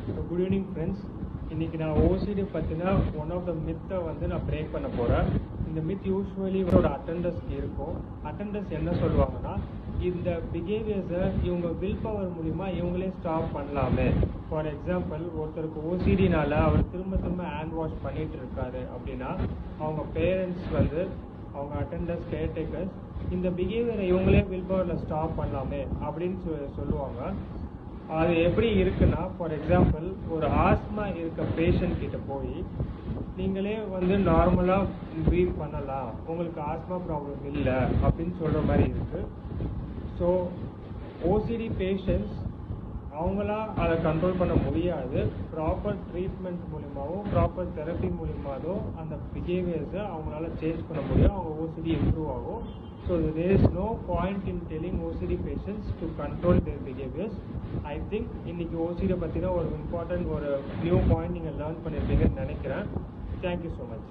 Good evening friends. இன்னைக்கு நான் OCD பற்றினா ஒன் ஆஃப் த மித்தை வந்து நான் பிரேக் பண்ண போகிறேன். இந்த மித் யூஸ்வலி ஒரு அட்டெண்டர்ஸ்க்கு இருக்கும். அட்டெண்டர்ஸ் என்ன சொல்லுவாங்கன்னா, இந்த பிஹேவியர்ஸை இவங்க வில் பவர் மூலிமா இவங்களே ஸ்டாப் பண்ணலாமே. ஃபார் எக்ஸாம்பிள், ஒருத்தருக்கு ஓசிடினால அவர் திரும்ப திரும்ப ஹேண்ட் வாஷ் பண்ணிட்டு இருக்காரு அப்படின்னா, அவங்க பேரண்ட்ஸ் வந்து அவங்க அட்டெண்டர்ஸ் கேர்டேக்கர்ஸ் இந்த பிஹேவியரை இவங்களே வில் பவரில் ஸ்டாப் பண்ணலாமே அப்படின்னு சொல்லுவாங்க. அது எப்படி இருக்குன்னா, ஃபார் எக்ஸாம்பிள், ஒரு ஆஸ்மா இருக்க பேஷண்ட் கிட்ட போய் நீங்களே வந்து நார்மலாக ப்ரீத் பண்ணலாம், உங்களுக்கு ஆஸ்மா ப்ராப்ளம் இல்லை அப்படின்னு சொல்கிற மாதிரி இருக்குது. ஸோ ஓசிடி பேஷண்ட்ஸ் அவங்களா அதை கண்ட்ரோல் பண்ண முடியாது. ப்ராப்பர் ட்ரீட்மெண்ட் மூலிமாவும் ப்ராப்பர் தெரப்பி மூலிமாவும் அந்த பிஹேவியர்ஸை அவங்களால சேஞ்ச் பண்ண முடியும். அவங்க ஓசிடி இம்ப்ரூவ் ஆகும். So there is no point in telling OCD patients to control their behaviors. I think இன்னைக்கு OCD பற்றின ஒரு இம்பார்ட்டன்ட் ஒரு நியூ பாயிண்ட் நீங்கள் லேர்ன் பண்ணியிருப்பீங்கன்னு நினைக்கிறேன். Thank you so much.